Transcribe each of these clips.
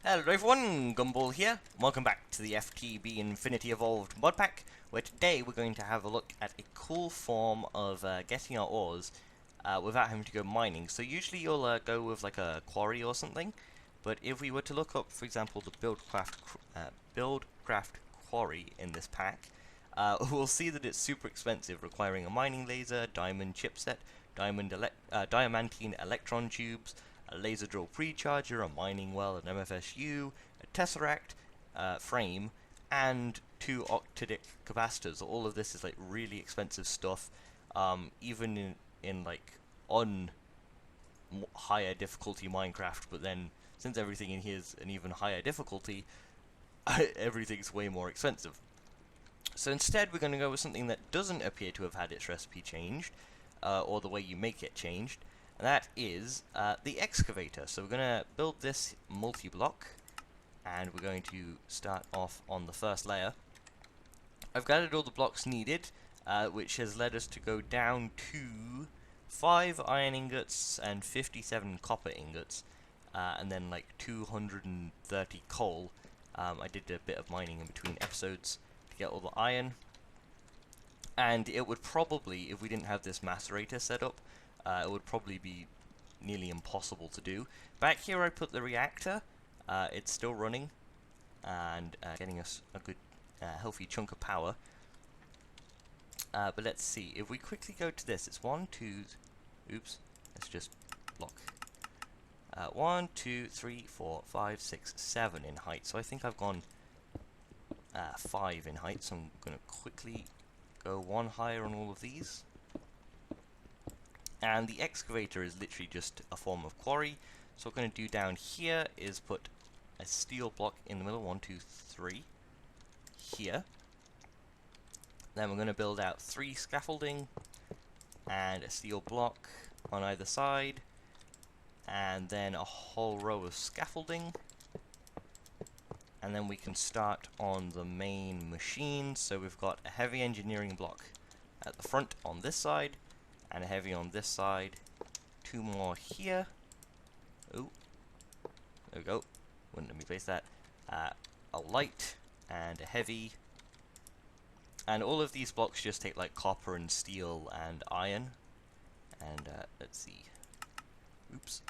Hello everyone, Gumball here. Welcome back to the FTB Infinity Evolved mod pack, where today we're going to have a look at a cool form of getting our ores without having to go mining. So usually you'll go with like a quarry or something, but if we were to look up, for example, the Buildcraft quarry in this pack, we'll see that it's super expensive, requiring a mining laser, diamond chipset, diamantine electron tubes, a laser drill precharger, a mining well, an MFSU, a tesseract frame, and 2 octadic capacitors. All of this is like really expensive stuff, even in like higher difficulty Minecraft. But then, since everything in here is an even higher difficulty, everything's way more expensive. So instead, we're going to go with something that doesn't appear to have had its recipe changed, or the way you make it changed. And that is the Excavator. So we're going to build this multi-block, and we're going to start off on the first layer. I've gathered all the blocks needed, which has led us to go down to 5 iron ingots and 57 copper ingots, and then like 230 coal. I did a bit of mining in between episodes to get all the iron, and it would probably, if we didn't have this macerator set up, it would probably be nearly impossible to do. Back here I put the reactor. It's still running and getting us a good healthy chunk of power. But let's see, if we quickly go to this, it's 1, 2, oops, let's just block. 1, 2, 3, 4, 5, 6, 7 in height, so I think I've gone 5 in height, so I'm going to quickly go 1 higher on all of these. And the Excavator is literally just a form of quarry. So what we're going to do down here is put a steel block in the middle, 1, 2, 3, here. Then we're going to build out 3 scaffolding and a steel block on either side, and then a whole row of scaffolding. And then we can start on the main machine. So we've got a heavy engineering block at the front on this side, and a heavy on this side, 2 more here. Oh, there we go. Wouldn't let me place that. A light and a heavy. And all of these blocks just take like copper and steel and iron. And let's see. Oops.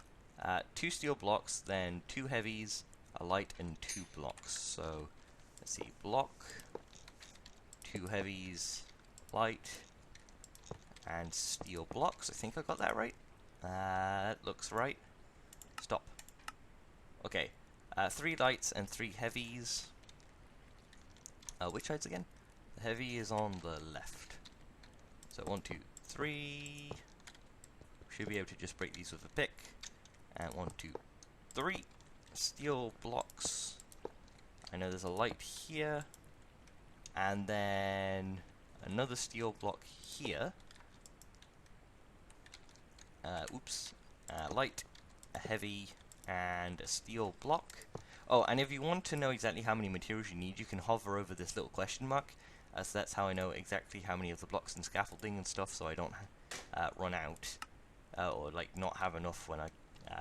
2 steel blocks, then 2 heavies, a light, and 2 blocks. So let's see. Block, 2 heavies, light, and steel blocks. I think I got that right. That looks right. Stop. Okay. 3 lights and 3 heavies. Which sides again? The heavy is on the left. So 1, 2, 3. Should be able to just break these with a pick. And 1, 2, 3. Steel blocks. I know there's a light here. And then another steel block here. Light, a heavy, and a steel block. Oh, and if you want to know exactly how many materials you need, you can hover over this little question mark. So that's how I know exactly how many of the blocks and scaffolding and stuff, so I don't run out, or like not have enough when I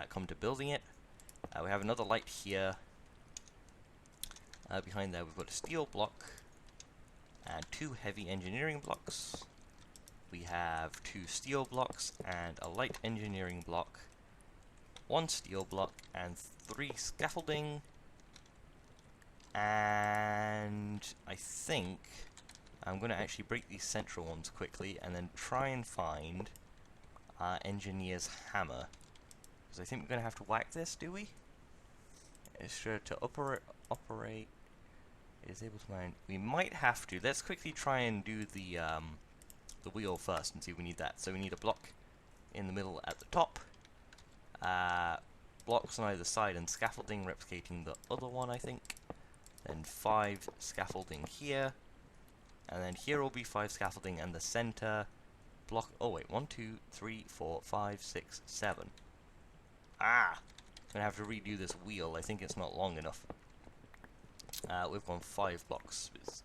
come to building it. We have another light here. Behind there we've got a steel block, and 2 heavy engineering blocks. We have 2 steel blocks and a light engineering block, 1 steel block, and 3 scaffolding. And I think I'm going to actually break these central ones quickly and then try and find our engineer's hammer. Because I think we're going to have to whack this, do we? It's sure to operate. It is able to mine. We might have to. Let's quickly try and do the wheel first and see if we need that. So we need a block in the middle at the top, blocks on either side, and scaffolding replicating the other one, I think. Then 5 scaffolding here, and then here will be 5 scaffolding, and the center block. Oh wait, 1, 2, 3, 4, 5, 6, 7. I'm gonna have to redo this wheel. I think it's not long enough. We've gone 5 blocks. It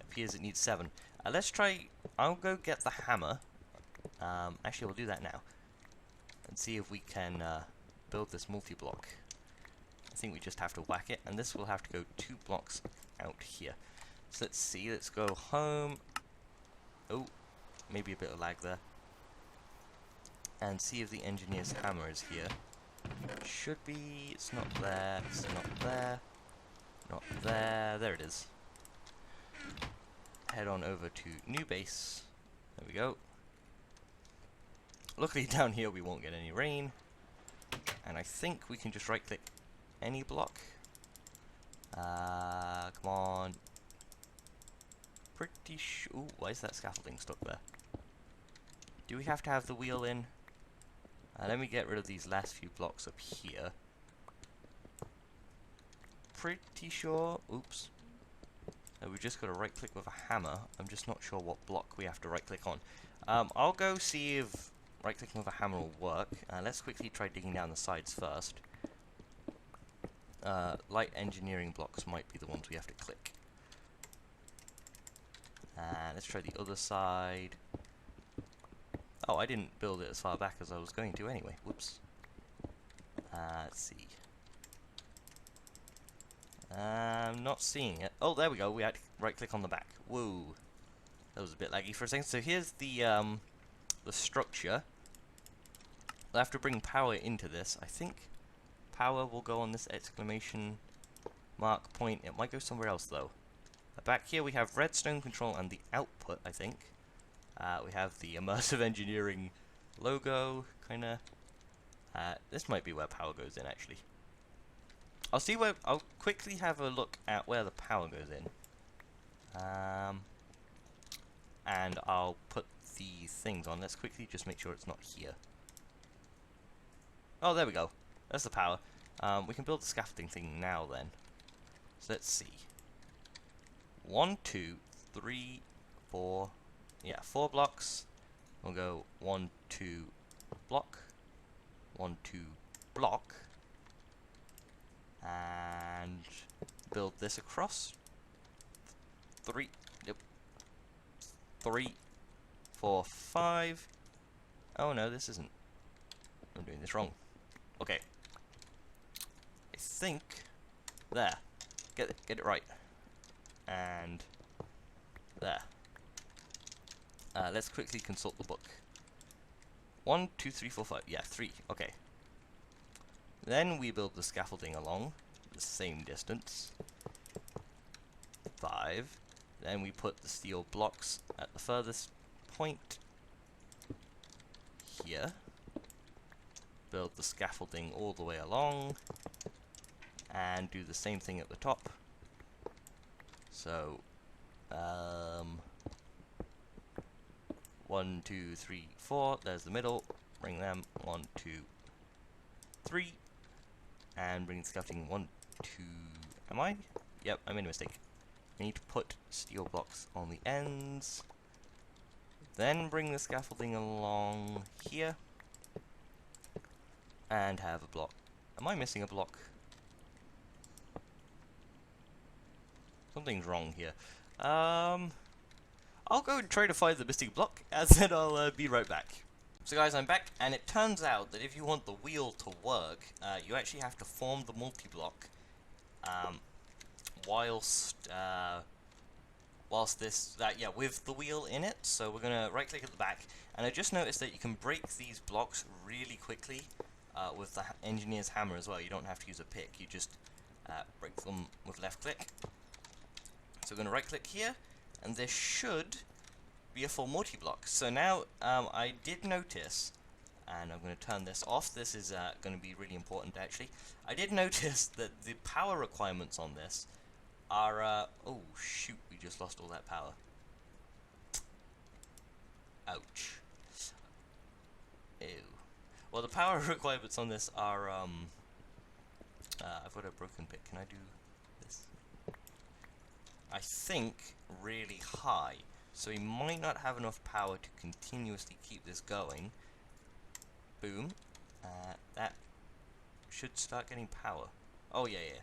appears it needs 7. Let's try. I'll go get the hammer. Actually, we'll do that now and see if we can build this multi-block. think we just have to whack it, and this will have to go 2 blocks out here. So let's see, let's go home. Oh, maybe a bit of lag there. And see if the engineer's hammer is here. Should be, it's not there, it's not there, not there, there it is. Head on over to new base, there we go. Luckily down here we won't get any rain, and I think we can just right click any block. Come on. Pretty sure, ooh, why is that scaffolding stuck there? Do we have to have the wheel in? Let me get rid of these last few blocks up here. Pretty sure, oops. We've just got to right click with a hammer. I'm just not sure what block we have to right click on. I'll go see if right clicking with a hammer will work. Let's quickly try digging down the sides first. Light engineering blocks might be the ones we have to click. Let's try the other side. Oh, I didn't build it as far back as I was going to anyway. Whoops. Let's see. I'm not seeing it. Oh, there we go. We had to right click on the back. Whoa. That was a bit laggy for a second. So here's the structure. We'll have to bring power into this. I think power will go on this exclamation mark point. It might go somewhere else though. Back here we have redstone control and the output, I think. We have the Immersive Engineering logo, kinda. This might be where power goes in, actually. I'll quickly have a look at where the power goes in. And I'll put the things on. Let's quickly just make sure it's not here. Oh, there we go. That's the power. We can build the scaffolding thing now then. So let's see. 1, 2, 3, 4. Yeah, 4 blocks. We'll go 1, 2, block. 1, 2, block. And build this across. 3. Yep. 3, 4, 5. Oh no, this isn't. I'm doing this wrong. Okay. I think there. Get it right. And there. Let's quickly consult the book. 1, 2, 3, 4, 5. Yeah, 3. Okay. Then we build the scaffolding along the same distance. 5. Then we put the steel blocks at the furthest point here. Build the scaffolding all the way along. And do the same thing at the top. So, 1, 2, 3, 4. There's the middle. Bring them 1, 2, 3, and bring the scaffolding 1, 2. Am I? Yep, I made a mistake. I need to put steel blocks on the ends. Then bring the scaffolding along here, and have a block. Am I missing a block? Something's wrong here. I'll go and try to find the missing block, and then I'll be right back. So guys, I'm back, and it turns out that if you want the wheel to work, you actually have to form the multi-block whilst this, with the wheel in it. So we're gonna right-click at the back, and I just noticed that you can break these blocks really quickly with the engineer's hammer as well. You don't have to use a pick, you just break them with left-click. So we're gonna right-click here, and there should be a full multi-block. So now I did notice, and I'm going to turn this off. This is going to be really important actually. I did notice that the power requirements on this are oh shoot, we just lost all that power. Ouch. Ew. Well, the power requirements on this are I've got a broken bit. Can I do this? I think really high. So we might not have enough power to continuously keep this going. Boom. That should start getting power. Oh yeah, yeah.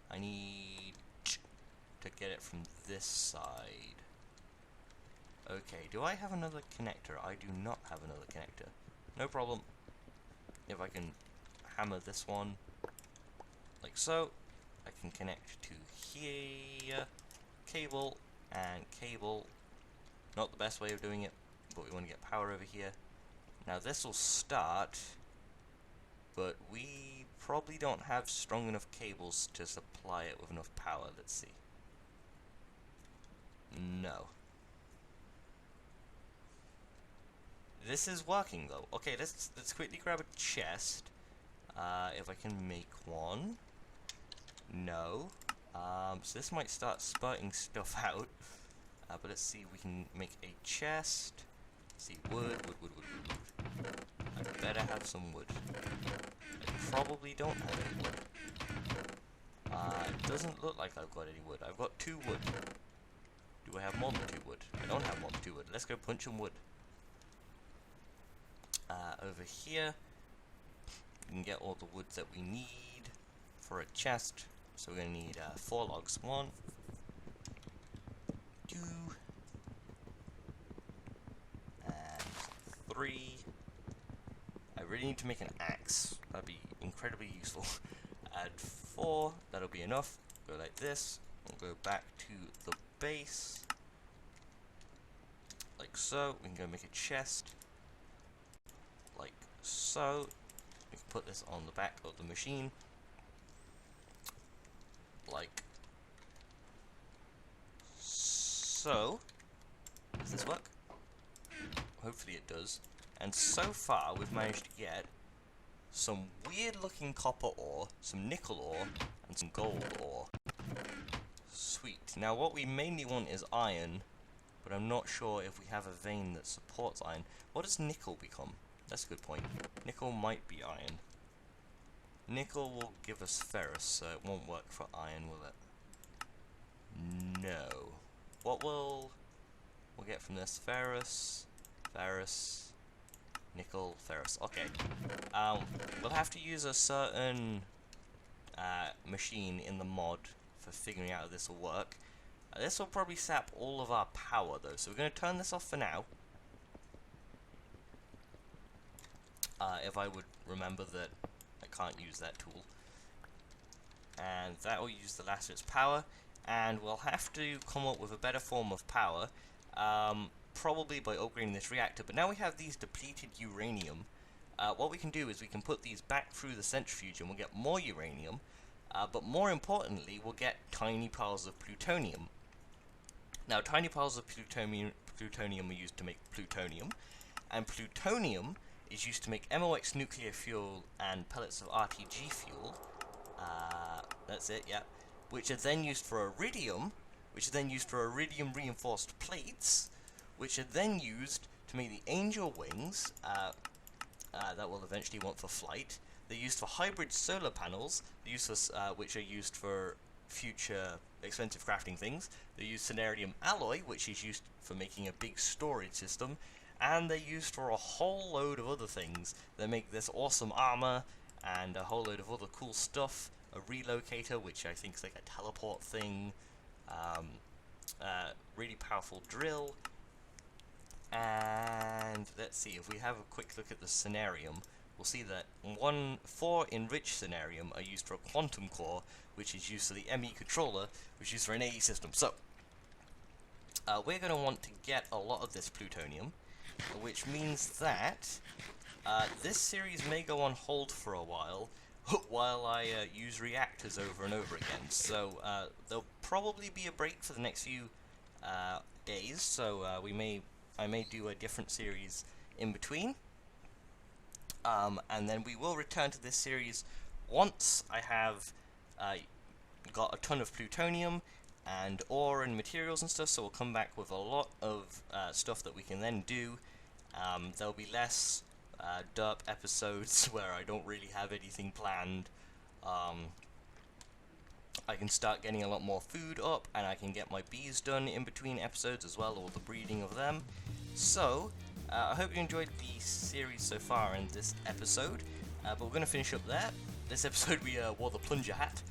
I need to get it from this side. Okay, do I have another connector? I do not have another connector. No problem. If I can hammer this one. like so. I can connect to here, cable and cable. Not the best way of doing it, but we want to get power over here. Now this will start, but we probably don't have strong enough cables to supply it with enough power. Let's see. No. This is working though. Okay, let's quickly grab a chest. If I can make one. No. So this might start spurting stuff out. But let's see if we can make a chest. Let's see, wood. I better have some wood. I probably don't have any wood. It doesn't look like I've got any wood. I've got 2 wood. Do I have more than 2 wood? I don't have more than 2 wood. Let's go punch some wood. Over here, we can get all the wood that we need for a chest. So we're going to need 4 logs. 1, 2, and 3. I really need to make an axe. That'd be incredibly useful. Add 4. That'll be enough. Go like this. We'll go back to the base. Like so. We can go make a chest. Like so. We can put this on the back of the machine. Like so. Does this work? Hopefully it does. And so far we've managed to get some weird looking copper ore, some nickel ore, and some gold ore. Sweet. Now what we mainly want is iron, but I'm not sure if we have a vein that supports iron. What does nickel become? That's a good point. Nickel might be iron. Nickel will give us ferrous, so it won't work for iron, will it? No. What will we'll get from this? Ferrous, nickel, ferrous. Okay. We'll have to use a certain machine in the mod for figuring out if this will work. This will probably sap all of our power though, so we're going to turn this off for now. If I would remember that I can't use that tool. And that will use the last of its power, and we'll have to come up with a better form of power, probably by upgrading this reactor. But now we have these depleted uranium. What we can do is we can put these back through the centrifuge and we'll get more uranium, but more importantly we'll get tiny piles of plutonium. Now tiny piles of plutonium are used to make plutonium, and plutonium is used to make MOX nuclear fuel and pellets of RTG fuel. That's it, yeah. Which are then used for iridium, which are then used for iridium reinforced plates, which are then used to make the angel wings that we'll eventually want for flight. They're used for hybrid solar panels, which are used for future expensive crafting things. They use Cenarium alloy, which is used for making a big storage system, and they're used for a whole load of other things. They make this awesome armor and a whole load of other cool stuff. A relocator, which I think is like a teleport thing. Really powerful drill. And let's see, if we have a quick look at the Cenarium, we'll see that 4 enriched Cenarium are used for a quantum core, which is used for the ME controller, which is used for an AE system. So, we're going to want to get a lot of this plutonium, which means that this series may go on hold for a while I use reactors over and over again. So there'll probably be a break for the next few days, so I may do a different series in between, and then we will return to this series once I have got a ton of plutonium and ore and materials and stuff. So we'll come back with a lot of stuff that we can then do. There'll be less derp episodes where I don't really have anything planned. I can start getting a lot more food up, and I can get my bees done in between episodes as well, or the breeding of them. So, I hope you enjoyed the series so far in this episode, but we're going to finish up there. This episode we wore the plunger hat.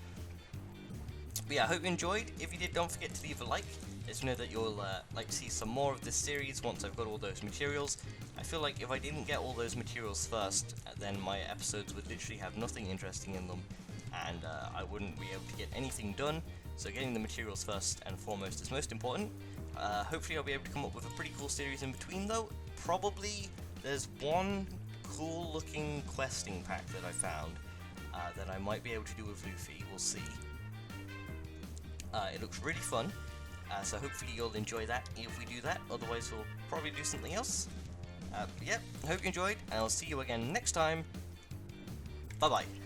But yeah, I hope you enjoyed. If you did, don't forget to leave a like. Let me know that you'll like to see some more of this series once I've got all those materials. I feel like if I didn't get all those materials first, then my episodes would literally have nothing interesting in them. and I wouldn't be able to get anything done. So getting the materials first and foremost is most important. Hopefully I'll be able to come up with a pretty cool series in between though. Probably there's one cool looking questing pack that I found that I might be able to do with Luffy, we'll see. It looks really fun, so hopefully you'll enjoy that if we do that, otherwise we'll probably do something else. But yeah, hope you enjoyed, and I'll see you again next time. Bye bye.